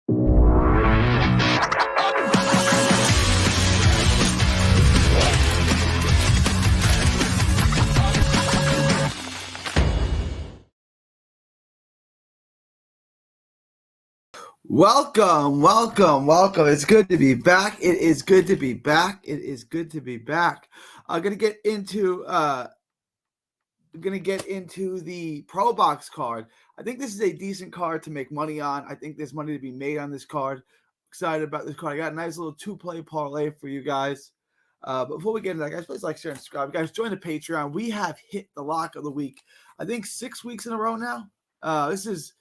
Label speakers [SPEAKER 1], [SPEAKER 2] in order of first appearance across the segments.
[SPEAKER 1] Welcome. It's good to be back. It is good to be back. I'm gonna get into the Probox card. I think this is a decent card to make money on. I think there's money to be made on this card. Excited about this card. I got a nice little 2-play parlay for you guys. But before we get into that, guys, please like, share, and subscribe. Guys, join the Patreon. We have hit the lock of the week. I think 6 weeks in a row now. This is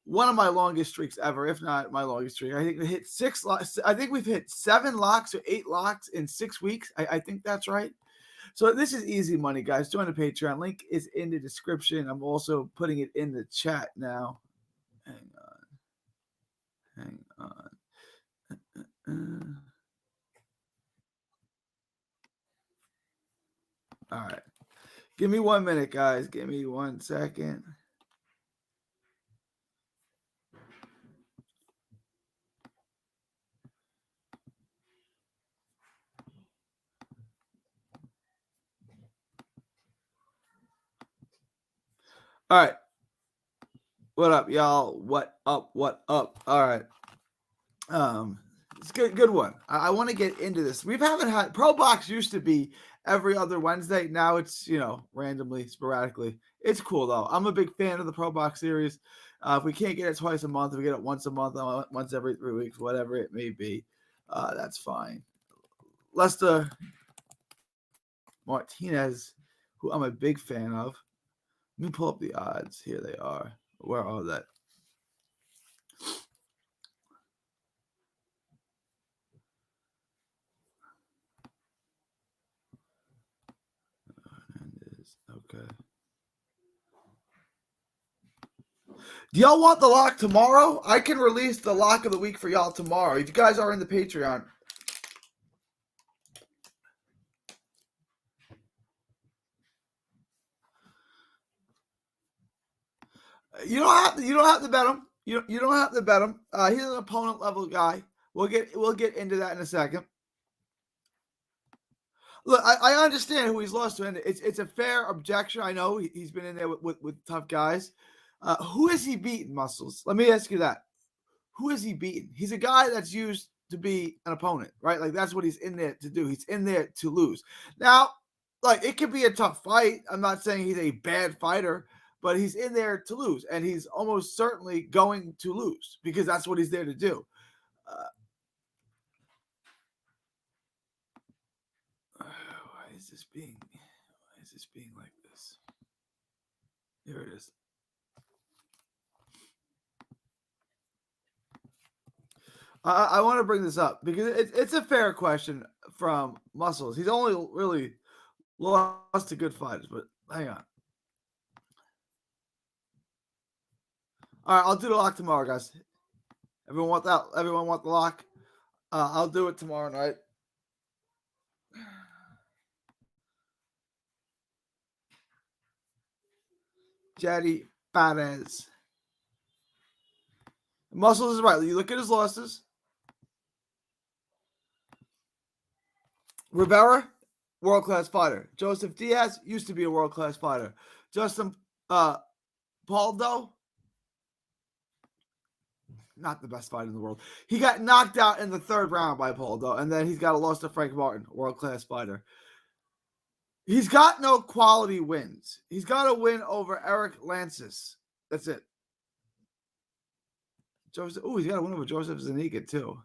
[SPEAKER 1] one of my longest streaks ever, if not my longest streak. I think we hit 6 locks. I think we've hit 7 locks or 8 locks in 6 weeks. I think that's right. So this is easy money, guys. Join the Patreon. Link is in the description. I'm also putting it in the chat now. Hang on. All right. Give me 1 minute, guys. Give me 1 second. All right. What up, y'all? What up? All right. It's good one. I want to get into this. Haven't had Probox used to be every other Wednesday. Now it's, randomly, sporadically. It's cool though. I'm a big fan of the Probox series. If we can't get it twice a month, we get it once a month, once every 3 weeks, whatever it may be. That's fine. Lester Martinez, who I'm a big fan of. Let me pull up the odds. Here they are. Where are they? Okay. Do y'all want the lock tomorrow? I can release the lock of the week for y'all tomorrow. If you guys are in the Patreon. You don't have to bet him. You don't have to bet him. He's an opponent level guy. We'll get into that in a second. Look, I understand who he's lost to, and it's a fair objection. I know he's been in there with tough guys. Who has he beaten, Muscles? Let me ask you that. Who has he beaten? He's a guy that's used to be an opponent, right? Like, that's what he's in there to do. He's in there to lose. Now, like, it could be a tough fight. I'm not saying he's a bad fighter, but he's in there to lose, and he's almost certainly going to lose because that's what he's there to do. Why is this being like this? Here it is. I want to bring this up because it's a fair question from Muscles. He's only really lost to good fighters, but hang on. All right, I'll do the lock tomorrow, guys. Everyone want that? Everyone want the lock? I'll do it tomorrow night. Jaddy Perez. Muscles is right. You look at his losses. Rivera, world-class fighter. Joseph Diaz used to be a world-class fighter. Justin Paldo, not the best fighter in the world. He got knocked out in the 3rd round by Paldo, and then he's got a loss to Frank Martin, world-class fighter. He's got no quality wins. He's got a win over Eric Lancis. That's it. Joseph. Oh, he's got a win over Joseph Zuniga too.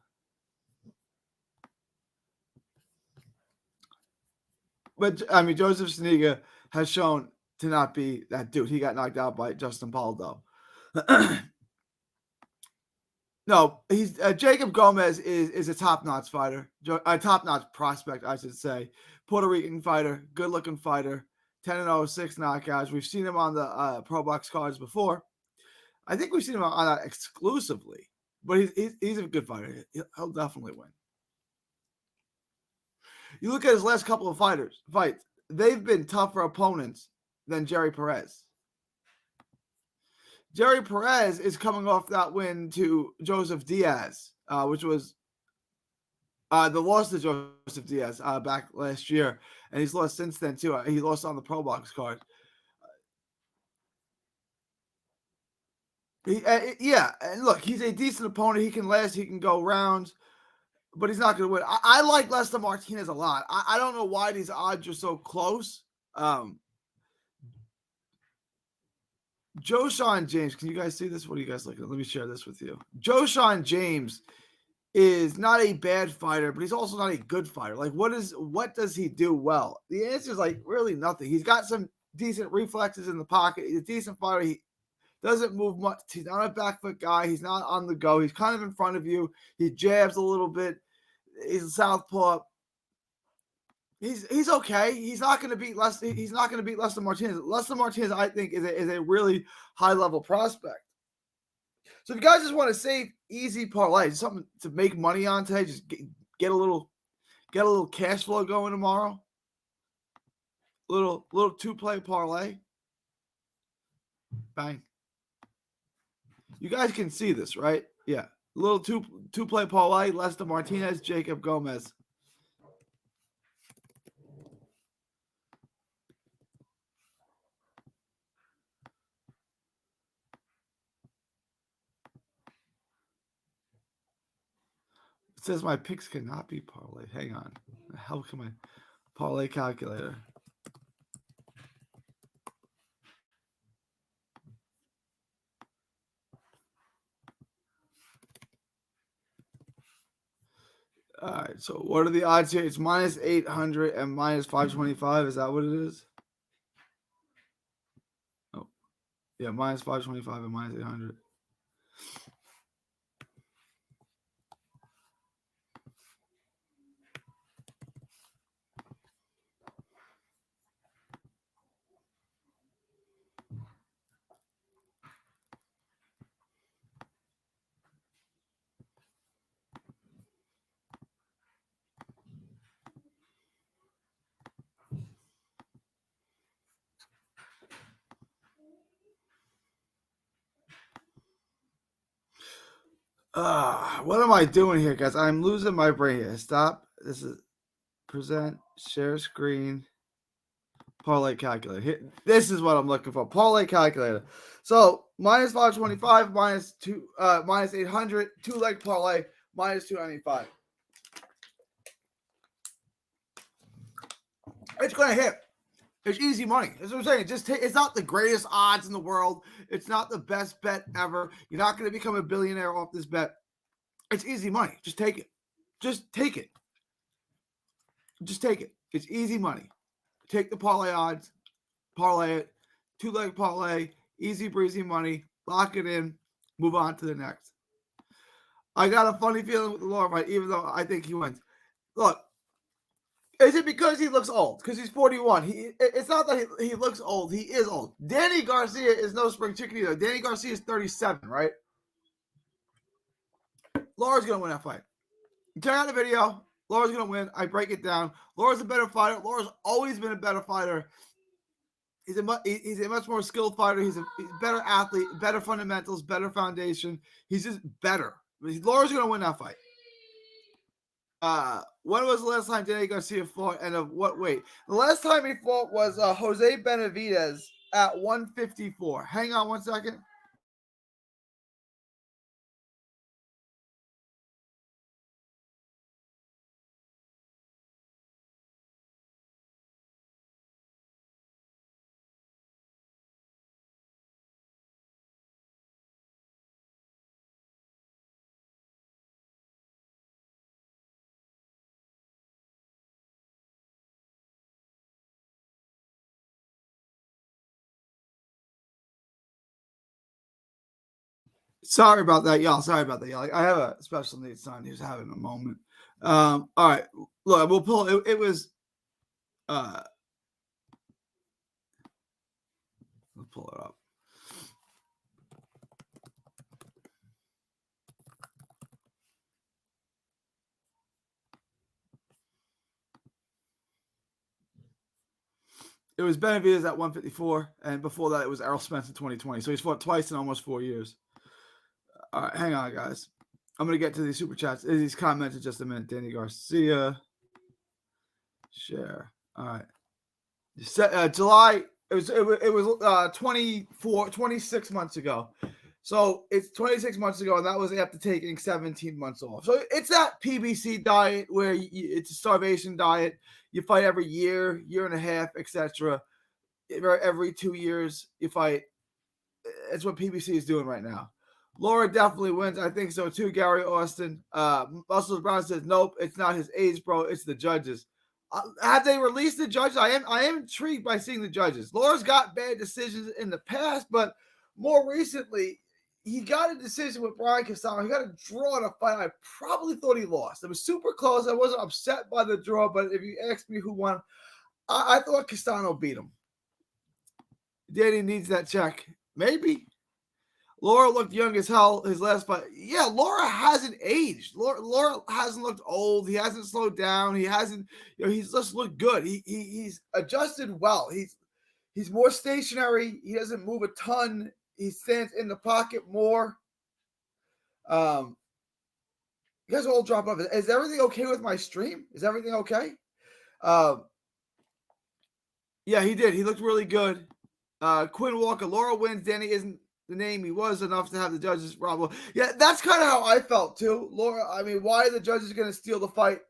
[SPEAKER 1] But I mean, Joseph Zuniga has shown to not be that dude. He got knocked out by Justin Paldo. No, he's Jacob Gomez is a top-notch fighter, a top-notch prospect, I should say. Puerto Rican fighter, good-looking fighter, 10-0, 6 knockouts. We've seen him on the Probox cards before. I think we've seen him on that exclusively, but he's a good fighter. He'll definitely win. You look at his last couple of fights, they've been tougher opponents than Jerry Perez. Jerry Perez is coming off that win to Joseph Diaz, which was the loss to Joseph Diaz back last year, and he's lost since then too. He lost on the Probox card. Yeah, and look, he's a decent opponent. He can last. He can go rounds, but he's not going to win. I like Lester Martinez a lot. I don't know why these odds are so close. Joshawn James, can you guys see this? What are you guys looking at? Let me share this with you. Joshawn James is not a bad fighter, but he's also not a good fighter. Like, what does he do well? The answer is like really nothing. He's got some decent reflexes in the pocket. He's a decent fighter. He doesn't move much. He's not a back foot guy. He's not on the go. He's kind of in front of you. He jabs a little bit. He's a southpaw. He's okay. He's not going to beat Lester. He's not going to beat Lester Martinez. Lester Martinez, I think, is a really high level prospect. So if you guys just want to save easy parlay, something to make money on today, just get a little cash flow going tomorrow. Little 2-play parlay. Bang. You guys can see this, right? Yeah. Little two-play parlay, Lester Martinez, Jacob Gomez. It says my picks cannot be parlay. Hang on. How can my parlay calculator? All right. So what are the odds here? It's minus 800 and minus 525. Is that what it is? Oh, yeah. Minus 525 and minus 800. What am I doing here, guys? I'm losing my brain here. Stop. This is present, share screen, parlay calculator. This is what I'm looking for. Parlay calculator. So minus 525, minus 800, 2-leg parlay, minus 295. It's gonna hit. It's easy money. That's what I'm saying. It's not the greatest odds in the world. It's not the best bet ever. You're not going to become a billionaire off this bet. It's easy money. Just take it. Just take it. Just take it. It's easy money. Take the parlay odds, parlay it, 2-leg parlay, easy breezy money, lock it in, move on to the next. I got a funny feeling with the Lord fight, even though I think he wins. Look, is it because he looks old? Because he's 41. It's not that he looks old. He is old. Danny Garcia is no spring chicken either. Danny Garcia is 37, right? Laura's going to win that fight. You turn on the video. Laura's going to win. I break it down. Laura's a better fighter. Laura's always been a better fighter. He's a much more skilled fighter. He's a better athlete, better fundamentals, better foundation. He's just better. Laura's going to win that fight. When was the last time Danny Garcia fought and of what weight? The last time he fought was Jose Benavidez at 154. Hang on one second. Sorry about that, y'all. Sorry about that, y'all. I have a special needs son who's having a moment. All right. Look, we'll pull it. It was let's pull it up. It was Benavidez at 154, and before that, it was Errol Spence in 2020. So he's fought twice in almost 4 years. All right, hang on, guys. I'm gonna get to these super chats. These comments in just a minute. Danny Garcia, share. All right, July. It was 26 months ago. So it's 26 months ago, and that was after taking 17 months off. So it's that PBC diet where it's a starvation diet. You fight every year, year and a half, etc. Every 2 years, you fight. It's what PBC is doing right now. Laura definitely wins. I think so too. Gary Austin. Muscles Brown says, nope, it's not his age, bro. It's the judges. Have they released the judges? I am intrigued by seeing the judges. Laura's got bad decisions in the past, but more recently, he got a decision with Brian Castano. He got a draw in a fight. I probably thought he lost. It was super close. I wasn't upset by the draw, but if you ask me who won, I thought Castano beat him. Danny needs that check. Maybe. Laura looked young as hell his last fight. Yeah, Laura hasn't aged. Laura hasn't looked old. He hasn't slowed down. He hasn't, he's just looked good. He's adjusted well. He's more stationary. He doesn't move a ton. He stands in the pocket more. You guys all drop off. Is everything okay with my stream? Is everything okay? Yeah, he did. He looked really good. Quinn Walker, Laura wins. Danny isn't the name he was enough to have the judges problem. Yeah, that's kind of how I felt too. Laura, I mean, why are the judges going to steal the fight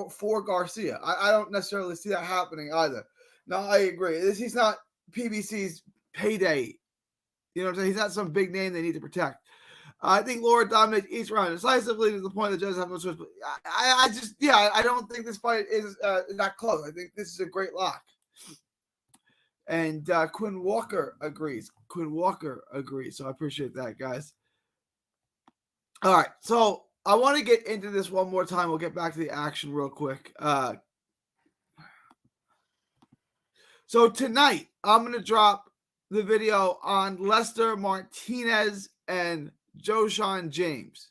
[SPEAKER 1] for Garcia? I don't necessarily see that happening either. No, I agree. He's not PBC's payday. You know what I'm saying? He's not some big name they need to protect. I think Laura dominates each round decisively to the point the judges have no choice. But I don't think this fight is that close. I think this is a great lock. And Quinn Walker agrees. So I appreciate that, guys. All right. So I want to get into this one more time. We'll get back to the action real quick. So tonight, I'm going to drop the video on Lester Martinez and Joshawn James.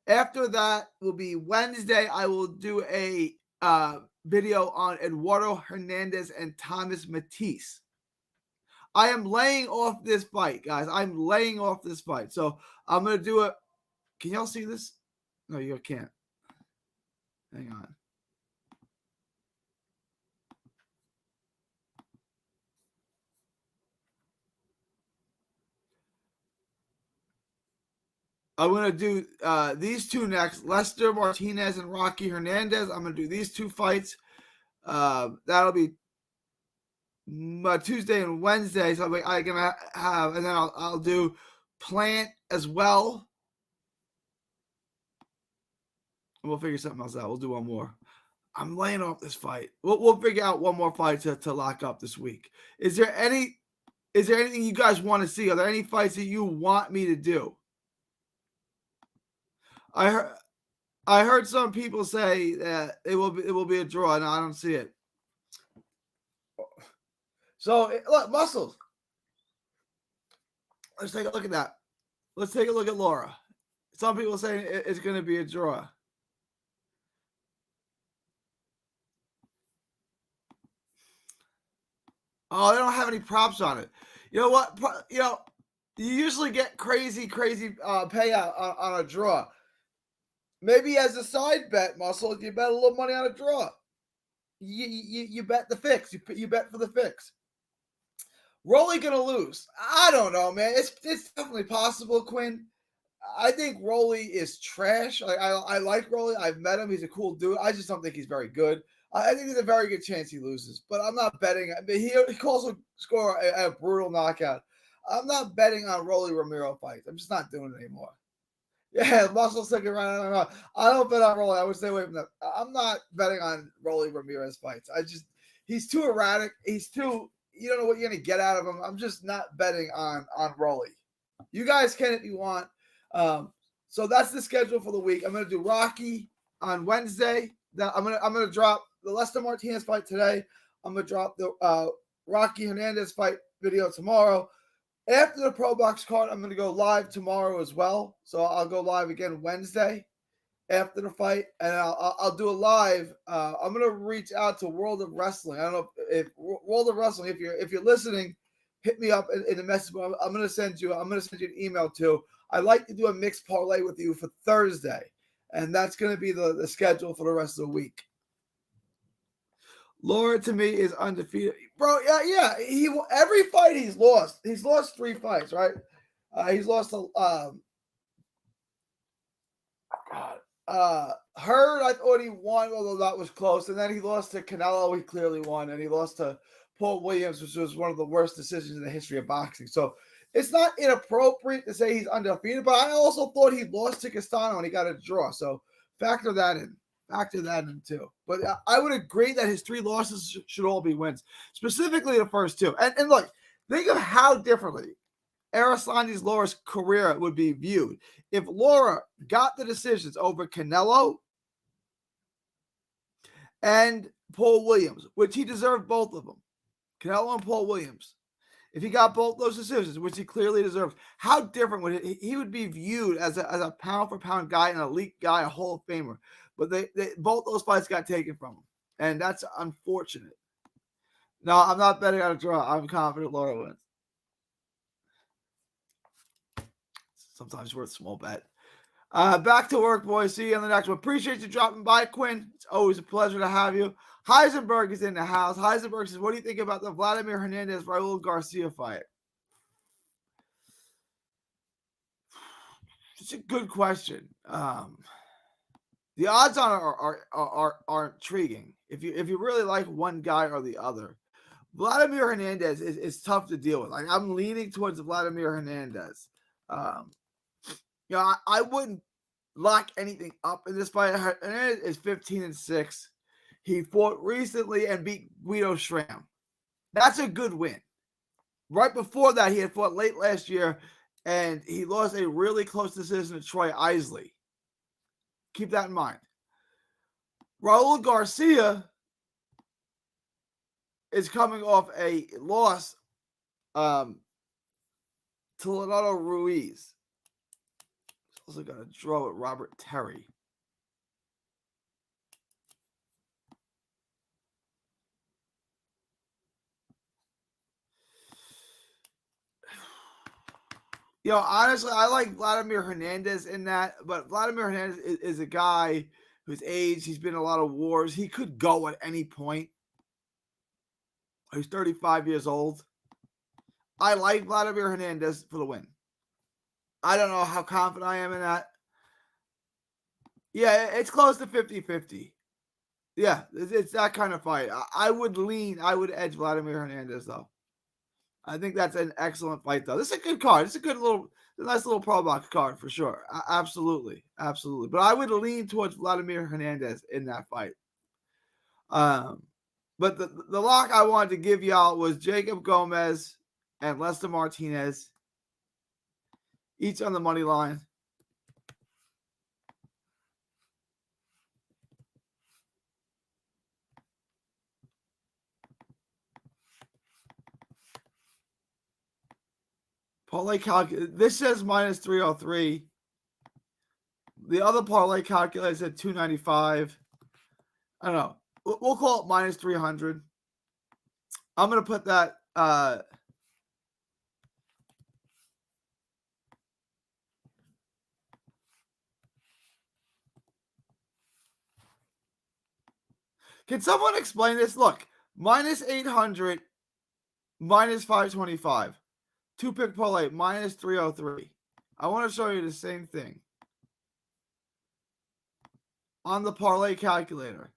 [SPEAKER 1] After that will be Wednesday. I will do a video on Eduardo Hernandez and Thomas Matisse. I am laying off this fight, guys. I'm laying off this fight. So I'm going to do it. Can y'all see this? No, you can't. Hang on. I'm going to do these two next. Lester Martinez and Rocky Hernandez. I'm going to do these two fights. That'll be Tuesday and Wednesday. So I'm going to have, and then I'll do Plant as well. And we'll figure something else out. We'll do one more. I'm laying off this fight. We'll figure out one more fight to lock up this week. Is there anything you guys want to see? Are there any fights that you want me to do? I heard some people say that it will be a draw. No, I don't see it. So look, muscles. Let's take a look at that. Let's take a look at Laura. Some people say it's going to be a draw. Oh, they don't have any props on it. You know what? You usually get crazy payout on a draw. Maybe as a side bet, Muscle, you bet a little money on a draw. You bet the fix. You bet for the fix. Rolly gonna lose. I don't know, man. It's definitely possible, Quinn. I think Rolly is trash. I like Rolly. I've met him. He's a cool dude. I just don't think he's very good. I think there's a very good chance he loses, but I'm not betting. I mean, he can also score a brutal knockout. I'm not betting on Rolly Romero fights. I'm just not doing it anymore. Yeah, muscle sticking around. I don't bet on Rolly. I would stay away from that. I'm not betting on Rolly Ramirez fights. He's too erratic. You don't know what you're going to get out of him. I'm just not betting on Rolly. You guys can if you want. So that's the schedule for the week. I'm going to do Rocky on Wednesday. I'm going to drop the Lester Martinez fight today. I'm going to drop the Rocky Hernandez fight video tomorrow. After the Probox card, I'm going to go live tomorrow as well. So I'll go live again Wednesday. after the fight, and I'll do a live. I'm gonna reach out to World of Wrestling. I don't know if World of Wrestling, if you're listening, hit me up in the message. I'm gonna send you an email too. I'd like to do a mixed parlay with you for Thursday, and that's gonna be the schedule for the rest of the week. Laura to me is undefeated, bro. Yeah. He every fight he's lost. He's lost 3 fights, right? He's lost a Hurd, I thought he won, although that was close. And then he lost to Canelo, he clearly won. And he lost to Paul Williams, which was one of the worst decisions in the history of boxing. So it's not inappropriate to say he's undefeated, but I also thought he lost to Castano and he got a draw. So factor that in. Factor that in too. But I would agree that his 3 losses should all be wins, specifically the first 2. And look, think of how differently Arislani's Laura's career would be viewed if Laura got the decisions over Canelo and Paul Williams, which he deserved both of them. Canelo and Paul Williams. If he got both those decisions, which he clearly deserves, how different would he would be viewed as a pound for pound guy, an elite guy, a Hall of Famer. But they both those fights got taken from him, and that's unfortunate. No, I'm not betting on a draw. I'm confident Laura wins. Sometimes worth a small bet. Back to work, boys. See you on the next one. Appreciate you dropping by, Quinn. It's always a pleasure to have you. Heisenberg is in the house. Heisenberg says, what do you think about the Vladimir Hernandez-Raul Garcia fight? It's a good question. The odds on are intriguing. If you really like one guy or the other, Vladimir Hernandez is tough to deal with. Like, I'm leaning towards Vladimir Hernandez. I wouldn't lock anything up in this fight. Hernandez is 15-6. He fought recently and beat Guido Schramm. That's a good win. Right before that, he had fought late last year, and he lost a really close decision to Troy Isley. Keep that in mind. Raul Garcia is coming off a loss to Leonardo Ruiz. He's also got a draw with Robert Terry. Honestly, I like Vladimir Hernandez in that, but Vladimir Hernandez is a guy who's aged. He's been in a lot of wars. He could go at any point. He's 35 years old. I like Vladimir Hernandez for the win. I don't know how confident I am in that. Yeah, it's close to 50-50. Yeah, it's that kind of fight. I would edge Vladimir Hernandez, though. I think that's an excellent fight, though. This is a good card. It's a nice little Probox card for sure. Absolutely. But I would lean towards Vladimir Hernandez in that fight. But the lock I wanted to give y'all was Jacob Gomez and Lester Martinez, each on the money line. Parlay this says minus 303. The other parlay calculator said 295. I don't know. We'll call it minus 300. I'm going to put that. Can someone explain this? Look, minus 800, minus 525. 2-pick parlay, minus 303. I want to show you the same thing on the parlay calculator.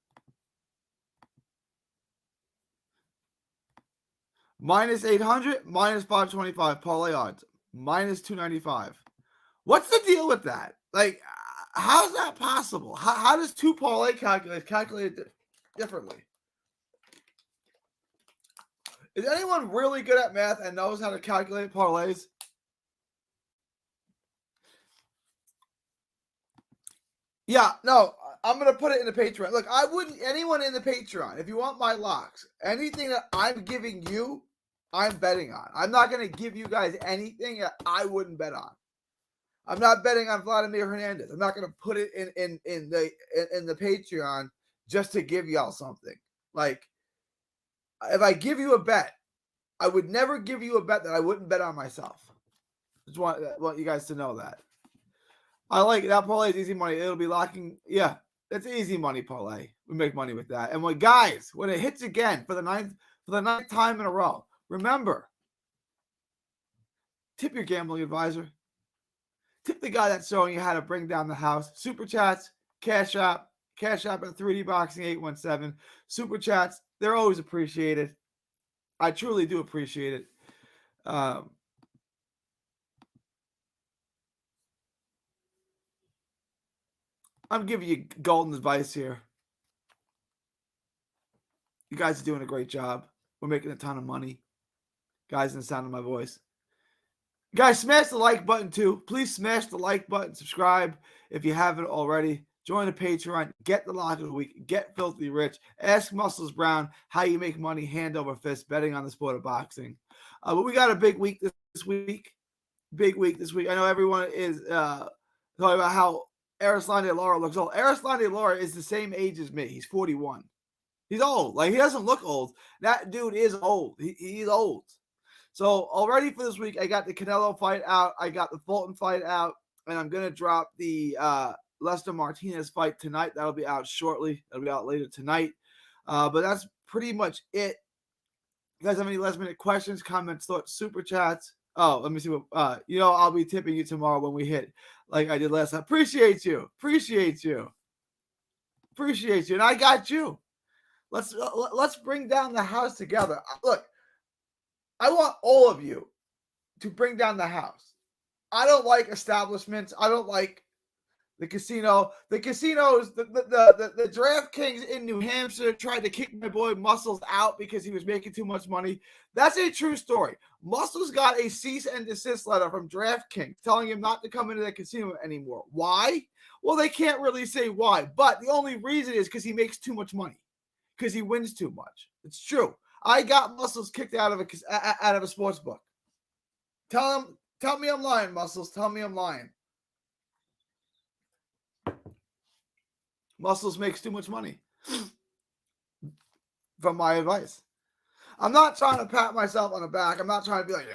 [SPEAKER 1] Minus 800, minus 525 parlay odds, minus 295. What's the deal with that? Like, how's that possible? How does 2 parlay calculate it differently? Is anyone really good at math and knows how to calculate parlays? Yeah, no, I'm going to put it in the Patreon. Look, I wouldn't, anyone in the Patreon, if you want my locks, anything that I'm giving you, I'm betting on. I'm not going to give you guys anything that I wouldn't bet on. I'm not betting on Vladimir Hernandez. I'm not going to put it in the Patreon just to give y'all something. Like, if I give you a bet, I would never give you a bet that I wouldn't bet on myself. Just want you guys to know that. I like it. That parlay is easy money. It'll be locking. Yeah, that's easy money parlay. We make money with that. And when it hits again for the ninth time in a row, remember, tip your gambling advisor. Tip the guy that's showing you how to bring down the house. Super chats, cash app at 3D Boxing 817. Super chats, they're always appreciated. I truly do appreciate it. I'm giving you golden advice here. You guys are doing a great job. We're making a ton of money. Guys, in the sound of my voice. Guys, smash the like button too. Please smash the like button. Subscribe if you haven't already. Join the Patreon. Get the lock of the week. Get filthy rich. Ask Muscles Brown how you make money hand over fist betting on the sport of boxing. But we got a big week this week. Big week this week. I know everyone is talking about how Arislande Lara looks old. Arislande Lara is the same age as me. He's 41. He's old. Like, he doesn't look old. That dude is old. He's old. So already for this week, I got the Canelo fight out. I got the Fulton fight out. And I'm going to drop the Lester Martinez fight tonight. That'll be out shortly. That'll be out later tonight. But that's pretty much it. You guys have any last minute questions, comments, thoughts, super chats? Oh, let me see what I'll be tipping you tomorrow when we hit like I did last time. Appreciate you. And I got you. Let's bring down the house together. Look, I want all of you to bring down the house. I don't like establishments. I don't like the casino. The casinos, the DraftKings in New Hampshire tried to kick my boy Muscles out because he was making too much money. That's a true story. Muscles got a cease and desist letter from DraftKings telling him not to come into the casino anymore. Why? Well, they can't really say why, but the only reason is because he makes too much money, because he wins too much. It's true. I got Muscles kicked out of a sports book. Tell me I'm lying, Muscles. Tell me I'm lying. Muscles makes too much money. From my advice. I'm not trying to pat myself on the back. I'm not trying to be like,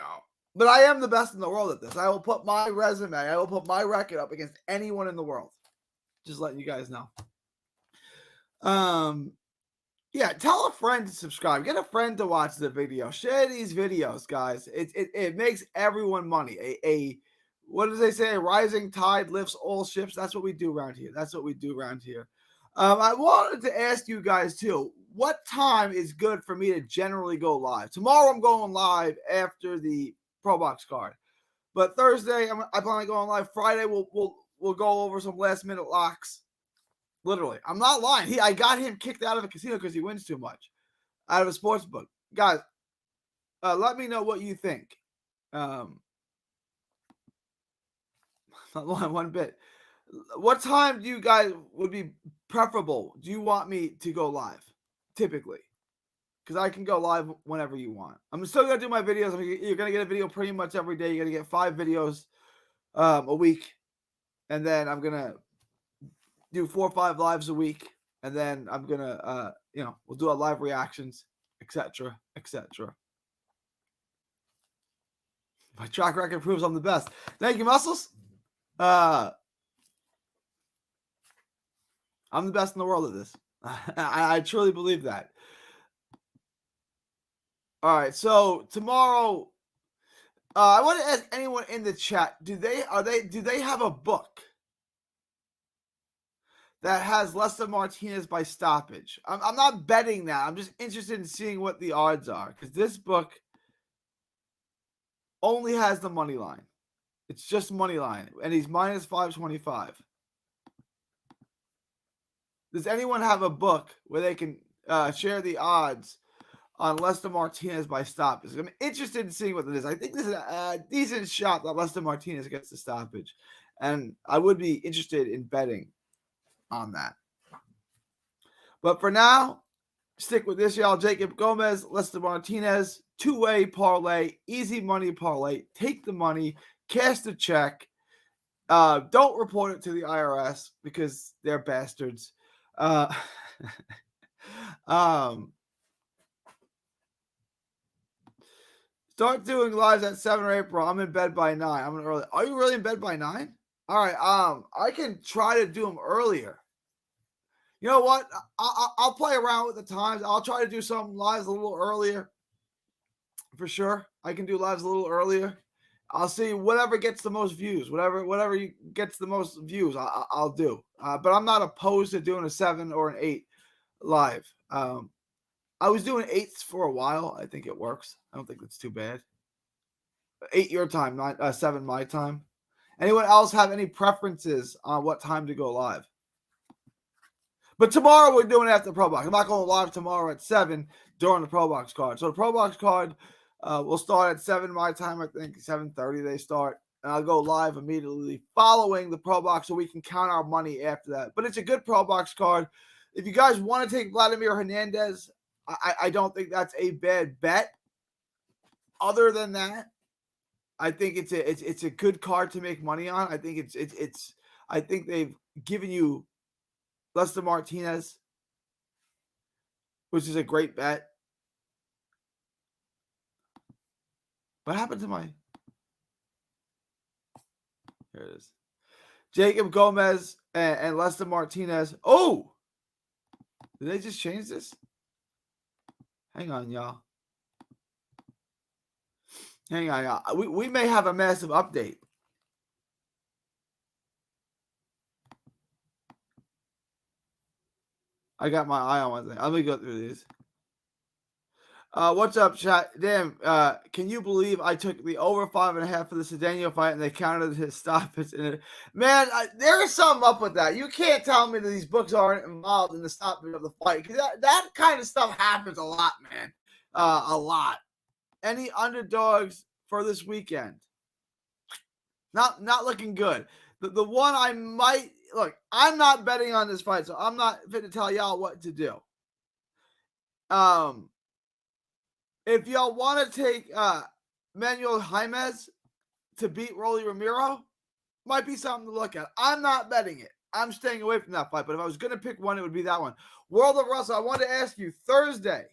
[SPEAKER 1] but I am the best in the world at this. I will put my resume, I will put my record up against anyone in the world. Just letting you guys know. Yeah, tell a friend to subscribe. Get a friend to watch the video. Share these videos, guys. It makes everyone money. What does they say? A rising tide lifts all ships. That's what we do around here. I wanted to ask you guys too, what time is good for me to generally go live? Tomorrow I'm going live after the Probox card. But Thursday I plan on going live. Friday we'll go over some last minute locks. Literally, I'm not lying. I got him kicked out of a casino because he wins too much out of a sports book. Guys, let me know what you think. Not lying one bit. What time do you guys would be preferable? Do you want me to go live? Typically, because I can go live whenever you want. I'm still gonna do my videos. You're gonna get a video pretty much every day. You're gonna get 5 videos a week, and then I'm gonna do 4 or 5 lives a week, and then I'm gonna we'll do our live reactions, etc. My track record proves I'm the best. Thank you, Muscles. I'm the best in the world at this. I truly believe that. All right, so tomorrow, I want to ask anyone in the chat: do they have a book that has Lester Martinez by stoppage? I'm not betting that. I'm just interested in seeing what the odds are, because this book only has the money line. It's just money line, and he's minus 525. Does anyone have a book where they can share the odds on Lester Martinez by stoppage? I'm interested in seeing what it is. I think this is a decent shot that Lester Martinez gets the stoppage, and I would be interested in betting on that. But for now, stick with this, y'all. Jacob Gomez, Lester Martinez, 2-way parlay, easy money parlay. Take the money, cash the check. Don't report it to the IRS because they're bastards. Uh, Start doing lives at 7 or 8, bro. I'm in bed by 9. I'm in early. Are you really in bed by 9? All right. I can try to do them earlier. You know what? I'll play around with the times. I'll try to do some lives a little earlier. For sure. I can do lives a little earlier. I'll see whatever gets the most views. Whatever gets the most views, I'll do. But I'm not opposed to doing a 7 or an 8 live. I was doing 8s for a while. I think it works. I don't think that's too bad. 8 your time, not 7 my time. Anyone else have any preferences on what time to go live? But tomorrow we're doing it after the Probox. I'm not going live tomorrow at 7 during the Probox card. So the Probox card will start at 7 my time. I think 7:30 they start. And I'll go live immediately following the Probox so we can count our money after that. But it's a good Probox card. If you guys want to take Vladimir Hernandez, I don't think that's a bad bet. Other than that, I think it's a good card to make money on. I think I think they've given you Lester Martinez, which is a great bet. What happened to my? Here it is. Jacob Gomez and Lester Martinez. Oh, did they just change this? Hang on, y'all. Hang on, y'all. We may have a massive update. I got my eye on one thing. Let me go through these. What's up, chat? Damn, can you believe I took the over 5.5 for the Cedeno fight and they counted his stoppage in it? Man, there is something up with that. You can't tell me that these books aren't involved in the stoppage of the fight. Because that kind of stuff happens a lot, man. A lot. Any underdogs for this weekend? Not looking good. The one I might look, I'm not betting on this fight, so I'm not fit to tell y'all what to do. If y'all want to take Manuel Jaimez to beat Rolly Romero, might be something to look at. I'm not betting it. I'm staying away from that fight. But if I was going to pick one, it would be that one. World of Russell, I wanted to ask you, Thursday,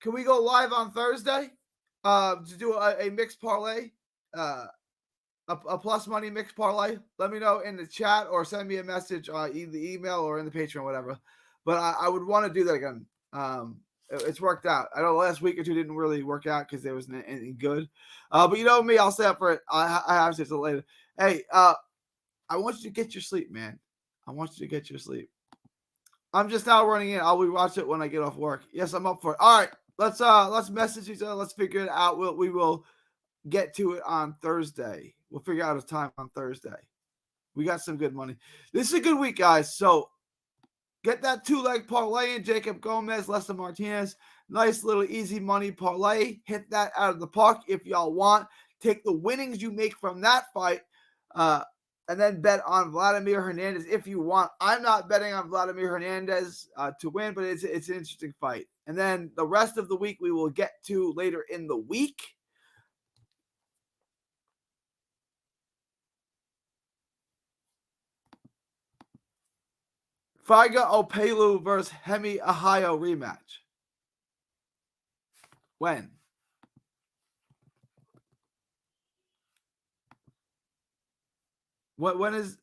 [SPEAKER 1] can we go live on Thursday to do a mixed parlay, a plus money mixed parlay? Let me know in the chat or send me a message either the email or in the Patreon, whatever. But I would want to do that again. It's worked out. I know the last week or two didn't really work out because there wasn't anything good. But you know me, I'll stay up for it. I have to later. Hey, I want you to get your sleep, man. I want you to get your sleep. I'm just now running in. I'll rewatch it when I get off work. Yes, I'm up for it. All right, let's message each other. Let's figure it out. We will get to it on Thursday. We'll figure out a time on Thursday. We got some good money. This is a good week, guys. So get that 2-leg parlay in. Jacob Gomez, Lester Martinez. Nice little easy money parlay. Hit that out of the park if y'all want. Take the winnings you make from that fight and then bet on Vladimir Hernandez if you want. I'm not betting on Vladimir Hernandez to win, but it's an interesting fight. And then the rest of the week we will get to later in the week. Figa Opelu versus Hemi Ahio rematch. When? When is?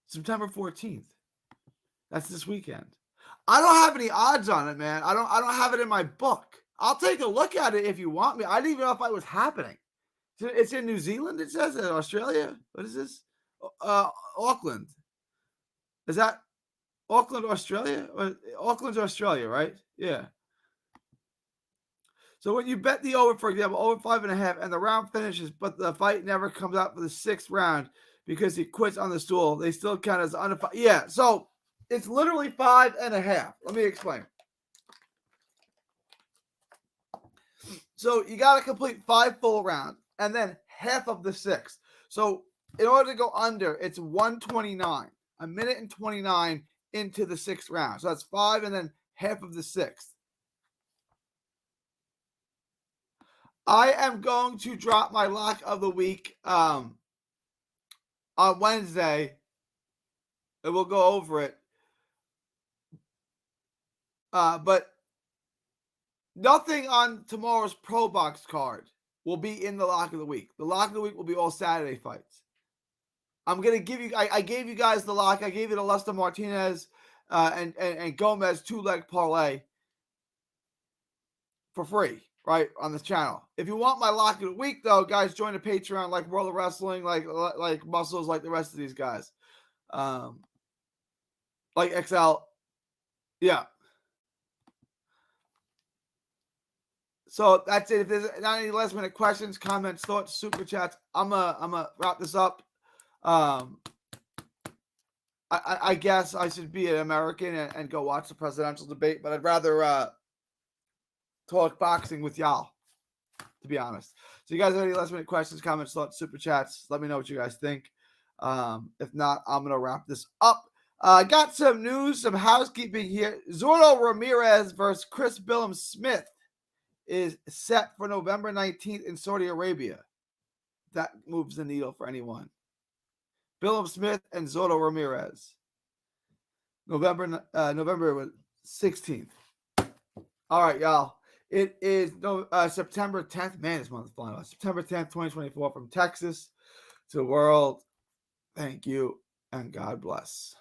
[SPEAKER 1] September 14th. That's this weekend. I don't have any odds on it, man. I don't have it in my book. I'll take a look at it if you want me. I didn't even know if it was happening. It's in New Zealand, it says, in Australia. What is this? Auckland. Is that Auckland, Australia? Auckland's Australia, right? Yeah. So when you bet the over, for example, over 5.5, and the round finishes, but the fight never comes out for the 6th round because he quits on the stool, they still count as under. Yeah, so it's literally 5.5. Let me explain. So you got to complete 5 full rounds and then half of the 6th. So in order to go under, it's 1:29, a minute and 29 into the 6th round. So that's 5 and then half of the 6th. I am going to drop my lock of the week on Wednesday, and we'll go over it. But nothing on tomorrow's Probox card will be in the lock of the week. The lock of the week will be all Saturday fights. I'm gonna give you. I gave you guys the lock. I gave you the Lester Martinez and Gomez 2-leg parlay for free, right, on this channel. If you want my lock of the week, though, guys, join the Patreon like World of Wrestling, like Muscles, like the rest of these guys, like XL. Yeah. So that's it. If there's not any last minute questions, comments, thoughts, super chats, I'm gonna wrap this up. I guess I should be an American and go watch the presidential debate, but I'd rather talk boxing with y'all, to be honest. So you guys have any last minute questions, comments, thoughts, super chats? Let me know what you guys think. If not, I'm gonna wrap this up. I got some news, some housekeeping here. Zordo Ramirez versus Chris Billum Smith is set for November 19th in Saudi Arabia. That moves the needle for anyone. Billum Smith and Zordo Ramirez. November 16th. All right, y'all. It is September 10th. Man, this month is flying by. September 10th, 2024, from Texas to the world. Thank you, and God bless.